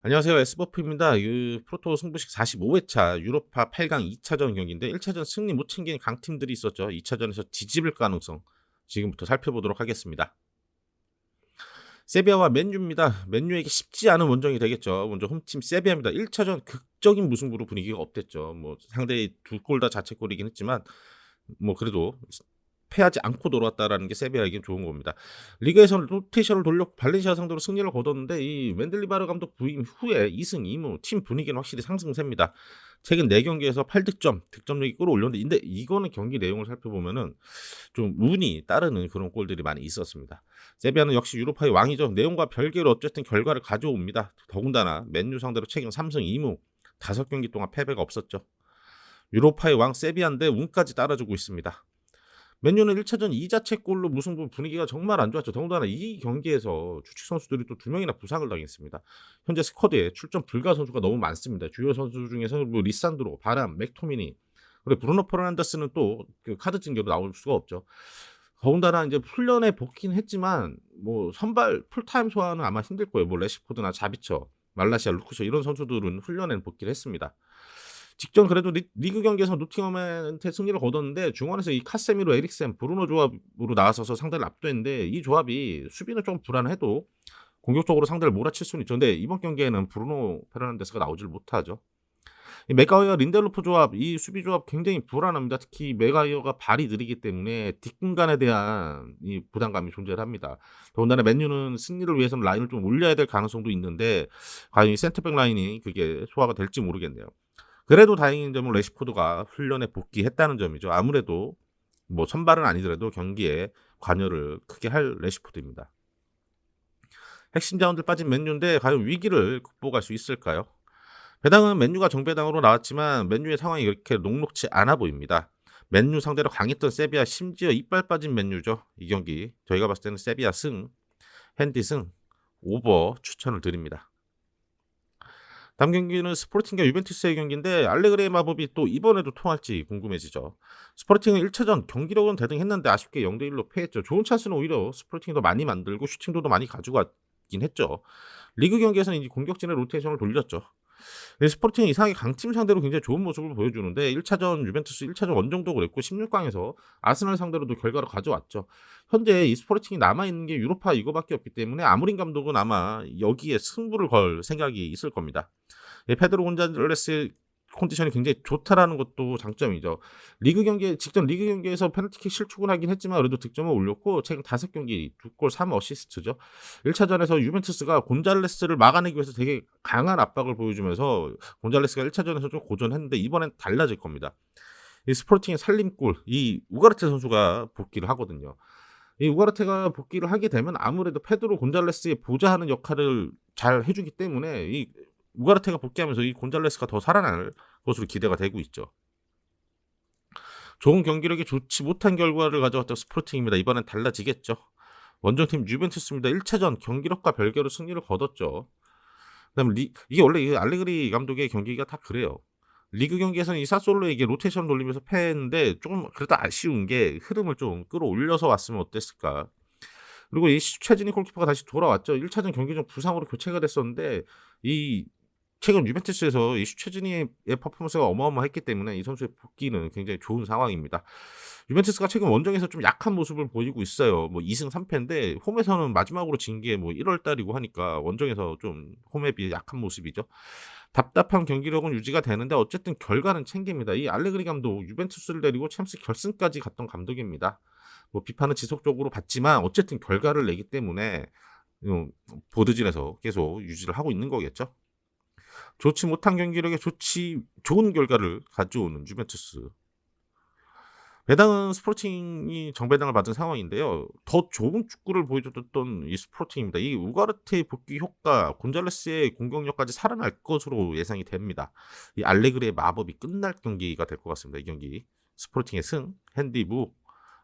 안녕하세요. S버프입니다. 프로토 승부식 45회차 유로파 8강 2차전 경기인데 1차전 승리 못 챙긴 강팀들이 있었죠. 2차전에서 뒤집을 가능성 지금부터 살펴보도록 하겠습니다. 세비야와 맨유입니다. 맨유에게 쉽지 않은 원정이 되겠죠. 먼저 홈팀 세비야입니다. 1차전 극적인 무승부로 분위기가 업됐죠. 상대의 두 골 다 자책골이긴 했지만 그래도 패하지 않고 돌아왔다라는 게 세비야에겐 좋은 겁니다. 리그에서는 로테이션을 돌렸고 발렌시아 상대로 승리를 거뒀는데 이 멘델리바르 감독 부임 후에 2승 2무 팀 분위기는 확실히 상승세입니다. 최근 4경기에서 8득점, 득점력이 끌어올렸는데 근데 이거는 경기 내용을 살펴보면은 좀 운이 따르는 그런 골들이 많이 있었습니다. 세비야는 역시 유로파의 왕이죠. 내용과 별개로 어쨌든 결과를 가져옵니다. 더군다나 맨유 상대로 최근 3승 2무 5경기 동안 패배가 없었죠. 유로파의 왕 세비야인데 운까지 따라주고 있습니다. 맨유는 1차전 2자책골로 무승부 분위기가 정말 안 좋았죠. 더군다나 이 경기에서 주축 선수들이 또 2명이나 부상을 당했습니다. 현재 스쿼드에 출전 불가 선수가 너무 많습니다. 주요 선수 중에서 리산드로, 바람, 맥토미니, 그리고 브루노 페르난데스는 또 그 카드 징계로 나올 수가 없죠. 더군다나 이제 훈련에 복귀는 했지만 선발 풀타임 소화는 아마 힘들 거예요. 레시포드나 자비처, 말라시아, 루크쇼 이런 선수들은 훈련에 복귀를 했습니다. 직전 그래도 리그 경기에서 노팅엄한테 승리를 거뒀는데 중원에서 이 카세미로, 에릭센, 브루노 조합으로 나와서서 상대를 압도했는데 이 조합이 수비는 좀 불안해도 공격적으로 상대를 몰아칠 수는 있죠. 근데 이번 경기에는 브루노 페르난데스가 나오질 못하죠. 이 맥가이어 린델로프 조합, 이 수비 조합 굉장히 불안합니다. 특히 맥가이어가 발이 느리기 때문에 뒷공간에 대한 이 부담감이 존재합니다. 더군다나 맨유는 승리를 위해서는 라인을 좀 올려야 될 가능성도 있는데 과연 이 센터백 라인이 그게 소화가 될지 모르겠네요. 그래도 다행인 점은 레시포드가 훈련에 복귀했다는 점이죠. 아무래도 선발은 아니더라도 경기에 관여를 크게 할 레시포드입니다. 핵심 자원들 빠진 맨유인데 과연 위기를 극복할 수 있을까요? 배당은 맨유가 정배당으로 나왔지만 맨유의 상황이 그렇게 녹록치 않아 보입니다. 맨유 상대로 강했던 세비야, 심지어 이빨 빠진 맨유죠. 이 경기 저희가 봤을 때는 세비야 승, 핸디 승, 오버 추천을 드립니다. 다음 경기는 스포르팅과 유벤투스의 경기인데 알레그리의 마법이 또 이번에도 통할지 궁금해지죠. 스포르팅은 1차전 경기력은 대등했는데 아쉽게 0대1로 패했죠. 좋은 찬스는 오히려 스포르팅이 더 많이 만들고 슈팅도 많이 가져갔긴 했죠. 리그 경기에서는 이제 공격진의 로테이션을 돌렸죠. 스포르팅은 이상하게 강팀 상대로 굉장히 좋은 모습을 보여주는데 1차전 유벤투스 1차전 원정도 그랬고 16강에서 아스날 상대로도 결과를 가져왔죠. 현재 이 스포르팅이 남아있는 게 유로파 이거밖에 없기 때문에 아무린 감독은 아마 여기에 승부를 걸 생각이 있을 겁니다. 페드로 곤잘레스의 컨디션이 굉장히 좋다라는 것도 장점이죠. 직전 리그 경기에서 페널티킥 실축은 하긴 했지만 그래도 득점을 올렸고 최근 5경기 2골 3어시스트죠. 1차전에서 유벤투스가 곤잘레스를 막아내기 위해서 되게 강한 압박을 보여주면서 곤잘레스가 1차전에서 좀 고전했는데 이번엔 달라질 겁니다. 이 스포르팅의 살림골, 이 우가르테 선수가 복귀를 하거든요. 이 우가르테가 복귀를 하게 되면 아무래도 페드로 곤잘레스의 보좌하는 역할을 잘 해주기 때문에 이 우가르테가 복귀하면서 이 곤잘레스가 더 살아날 것으로 기대가 되고 있죠. 좋은 경기력이 좋지 못한 결과를 가져왔던 스포르팅입니다. 이번엔 달라지겠죠. 원정팀 유벤투스입니다. 1차전 경기력과 별개로 승리를 거뒀죠. 그다음에 이게 원래 이 알레그리 감독의 경기가 다 그래요. 리그 경기에서는 이 사솔로에게 로테이션 돌리면서 패했는데 조금 그래도 아쉬운 게 흐름을 좀 끌어올려서 왔으면 어땠을까. 그리고 이 최진희 골키퍼가 다시 돌아왔죠. 1차전 경기 중 부상으로 교체가 됐었는데 이 최근 유벤투스에서 이 슈체즈니의 퍼포먼스가 어마어마했기 때문에 이 선수의 복귀는 굉장히 좋은 상황입니다. 유벤투스가 최근 원정에서 좀 약한 모습을 보이고 있어요. 2승 3패인데 홈에서는 마지막으로 진 게 1월 달이고 하니까 원정에서 좀 홈에 비해 약한 모습이죠. 답답한 경기력은 유지가 되는데 어쨌든 결과는 챙깁니다. 이 알레그리 감독 유벤투스를 데리고 챔스 결승까지 갔던 감독입니다. 비판은 지속적으로 받지만 어쨌든 결과를 내기 때문에 보드진에서 계속 유지를 하고 있는 거겠죠. 좋지 못한 경기력에 좋은 결과를 가져오는 유벤투스. 배당은 스포르팅이 정배당을 받은 상황인데요. 더 좋은 축구를 보여줬던 이 스포르팅입니다. 이 우가르테의 복귀 효과, 곤잘레스의 공격력까지 살아날 것으로 예상이 됩니다. 이 알레그리의 마법이 끝날 경기가 될 것 같습니다. 이 경기 스포르팅의 승, 핸디부,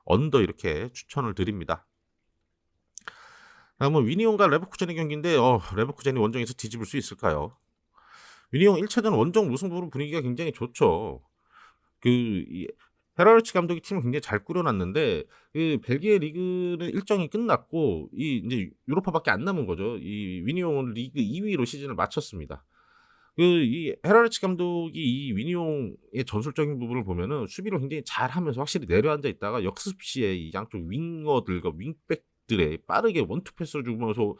언더 이렇게 추천을 드립니다. 다음은 위니온과 레버쿠젠의 경기인데 레버쿠젠이 원정에서 뒤집을 수 있을까요? 위니온 1차전 원정 무승부로 분위기가 굉장히 좋죠. 이 헤라르츠 감독이 팀을 굉장히 잘 꾸려놨는데 그 벨기에 리그는 일정이 끝났고 이 이제 유로파밖에 안 남은 거죠. 이 위니용은 리그 2위로 시즌을 마쳤습니다. 그 이 헤라르츠 감독이 이 위니용의 전술적인 부분을 보면은 수비를 굉장히 잘하면서 확실히 내려앉아 있다가 역습 시에 이 양쪽 윙어들과 윙백들의 빠르게 원투 패스를 주면서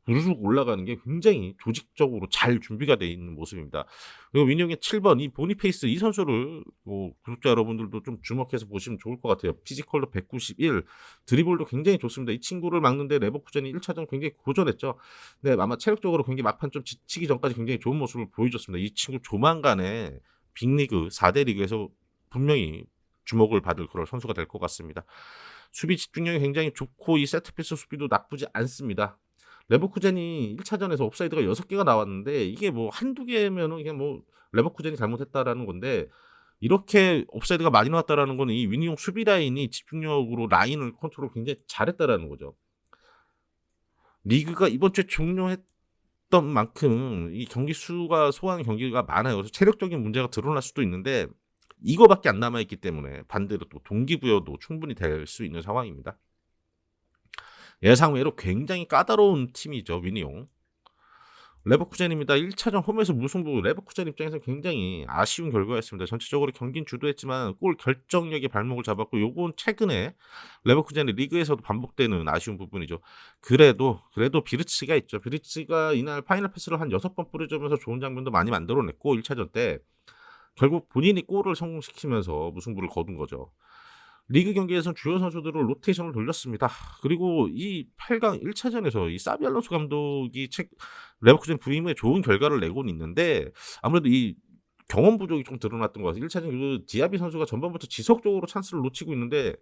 우르르 올라가는 게 굉장히 조직적으로 잘 준비가 돼 있는 모습입니다. 그리고 위니용의 7번 이 보니페이스 이 선수를 뭐 구독자 여러분들도 좀 주목해서 보시면 좋을 것 같아요. 피지컬도 191, 드리블도 굉장히 좋습니다. 이 친구를 막는데 레버쿠젠이 1차전 굉장히 고전했죠. 네, 아마 체력적으로 굉장히 막판 좀 지치기 전까지 굉장히 좋은 모습을 보여줬습니다. 이 친구 조만간에 빅리그 4대 리그에서 분명히 주목을 받을 그런 선수가 될 것 같습니다. 수비 집중력이 굉장히 좋고 이 세트피스 수비도 나쁘지 않습니다. 레버쿠젠이 1차전에서 옵사이드가 6개가 나왔는데 이게 뭐 한두 개면은 그냥 뭐 레버쿠젠이 잘못했다라는 건데 이렇게 옵사이드가 많이 나왔다라는 거는 이 위니용 수비 라인이 집중력으로 라인을 컨트롤 굉장히 잘했다라는 거죠. 리그가 이번 주에 종료했던 만큼 이 경기 수가 소화한 경기가 많아요. 그래서 체력적인 문제가 드러날 수도 있는데 이거밖에 안 남아있기 때문에 반대로 또 동기부여도 충분히 될 수 있는 상황입니다. 예상외로 굉장히 까다로운 팀이죠. 위니용. 레버쿠젠입니다. 1차전 홈에서 무승부. 레버쿠젠 입장에서 굉장히 아쉬운 결과였습니다. 전체적으로 경기는 주도했지만 골 결정력에 발목을 잡았고 요건 최근에 레버쿠젠의 리그에서도 반복되는 아쉬운 부분이죠. 그래도 비르츠가 있죠. 비르츠가 이날 파이널 패스를 한 6번 뿌려주면서 좋은 장면도 많이 만들어냈고 1차전 때 결국 본인이 골을 성공시키면서 무승부를 거둔 거죠. 리그 경기에서는 주요 선수들을 로테이션을 돌렸습니다. 그리고 이 8강 1차전에서 이 사비 알론소 감독이 레버쿠젠 부임에 좋은 결과를 내고는 있는데 아무래도 이 경험 부족이 좀 드러났던 것 같아요. 1차전 그 디아비 선수가 전반부터 지속적으로 찬스를 놓치고 있는데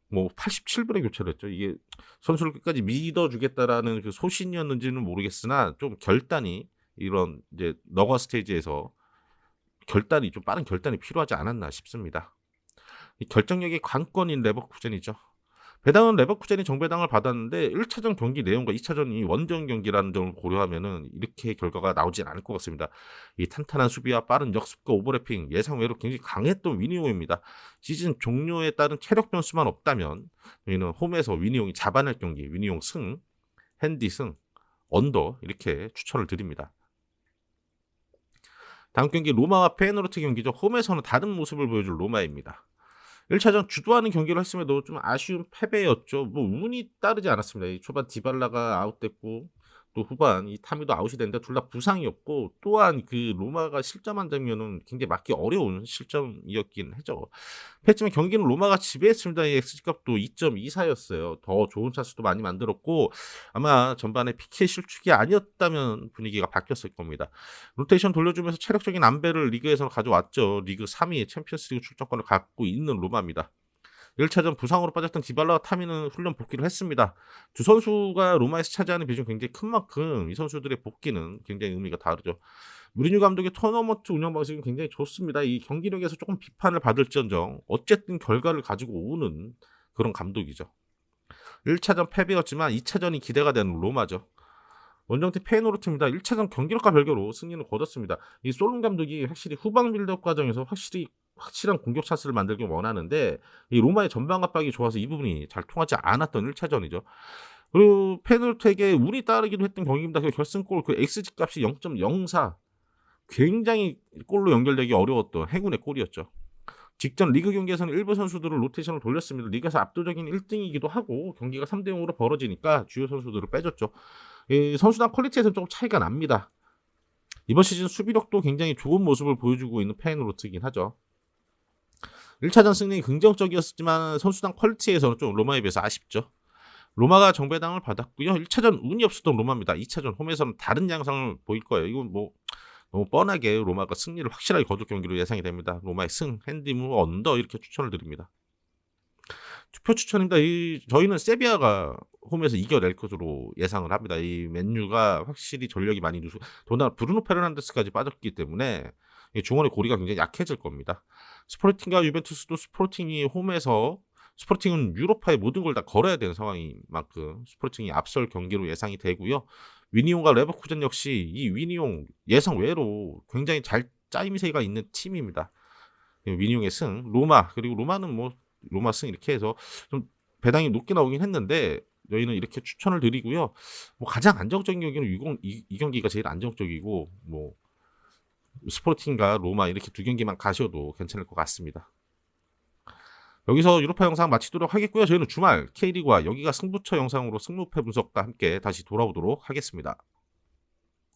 뭐 87분에 교체를 했죠. 이게 선수를 끝까지 믿어주겠다라는 그 소신이었는지는 모르겠으나 좀 결단이 이런 이제 너거 스테이지에서 결단이 좀 빠른 결단이 필요하지 않았나 싶습니다. 이 결정력이 관건인 레버쿠젠이죠. 배당은 레버쿠젠이 정배당을 받았는데 1차전 경기 내용과 2차전이 원정 경기라는 점을 고려하면은 이렇게 결과가 나오진 않을 것 같습니다. 이 탄탄한 수비와 빠른 역습과 오버래핑 예상외로 굉장히 강했던 위니용입니다. 시즌 종료에 따른 체력 변수만 없다면 저희는 홈에서 위니용이 잡아낼 경기, 위니용 승, 핸디 승, 언더 이렇게 추천을 드립니다. 다음 경기 로마와 페노르트 경기죠. 홈에서는 다른 모습을 보여줄 로마입니다. 1차전 주도하는 경기를 했음에도 좀 아쉬운 패배였죠. 뭐 운이 따르지 않았습니다. 이 초반 디발라가 아웃됐고 또 후반 이 타미도 아웃이 됐는데 둘 다 부상이었고 또한 그 로마가 실점한 장면은 굉장히 막기 어려운 실점이었긴 하죠. 했지만 경기는 로마가 지배했습니다. 이 XG값도 2.24였어요. 더 좋은 찬스도 많이 만들었고 아마 전반에 PK 실축이 아니었다면 분위기가 바뀌었을 겁니다. 로테이션 돌려주면서 체력적인 안배를 리그에서 가져왔죠. 리그 3위 챔피언스리그 출전권을 갖고 있는 로마입니다. 1차전 부상으로 빠졌던 디발라와 타미는 훈련 복귀를 했습니다. 두 선수가 로마에서 차지하는 비중이 굉장히 큰 만큼 이 선수들의 복귀는 굉장히 의미가 다르죠. 무리뉴 감독의 토너먼트 운영 방식은 굉장히 좋습니다. 이 경기력에서 조금 비판을 받을지언정 어쨌든 결과를 가지고 오는 그런 감독이죠. 1차전 패배였지만 2차전이 기대가 되는 로마죠. 원정팀 페이노르트입니다. 1차전 경기력과 별개로 승리를 거뒀습니다. 이 솔론 감독이 확실히 후방 빌드업 과정에서 확실한 공격 찬스를 만들길 원하는데 이 로마의 전방 압박이 좋아서 이 부분이 잘 통하지 않았던 1차전이죠. 그리고 페이노르트에게 운이 따르기도 했던 경기입니다. 그 결승골 그 XG 값이 0.04 굉장히 골로 연결되기 어려웠던 행운의 골이었죠. 직전 리그 경기에서는 일부 선수들을 로테이션을 돌렸습니다. 리그에서 압도적인 1등이기도 하고 경기가 3대0으로 벌어지니까 주요 선수들을 빼줬죠. 선수단 퀄리티에서는 조금 차이가 납니다. 이번 시즌 수비력도 굉장히 좋은 모습을 보여주고 있는 페이노르트이긴 하죠. 1차전 승리는 긍정적이었지만 선수단 퀄리티에서는 좀 로마에 비해서 아쉽죠. 로마가 정배당을 받았고요. 1차전 운이 없었던 로마입니다. 2차전 홈에서는 다른 양상을 보일 거예요. 이건 뭐 너무 뻔하게 로마가 승리를 확실하게 거둘 경기로 예상이 됩니다. 로마의 승, 핸디무, 언더 이렇게 추천을 드립니다. 투표 추천입니다. 저희는 세비야가 홈에서 이겨낼 것으로 예상을 합니다. 이 맨유가 확실히 전력이 많이 더나 브루노 페르난데스까지 빠졌기 때문에 중원의 고리가 굉장히 약해질 겁니다. 스포르팅과 유벤투스도 스포르팅은 유로파의 모든 걸 다 걸어야 되는 상황인 만큼 스포르팅이 앞설 경기로 예상이 되고요. 위니용과 레버쿠젠 역시 이 위니용 예상 외로 굉장히 잘 짜임새가 있는 팀입니다. 위닝의 승, 로마 그리고 로마는 뭐 로마 승 이렇게 해서 좀 배당이 높게 나오긴 했는데 저희는 이렇게 추천을 드리고요. 뭐 가장 안정적인 경기는 이 경기가 제일 안정적이고 뭐 스포팅과 로마 이렇게 두 경기만 가셔도 괜찮을 것 같습니다. 여기서 유로파 영상 마치도록 하겠고요. 저희는 주말 K리그와 여기가 승부처 영상으로 승부패 분석과 함께 다시 돌아오도록 하겠습니다.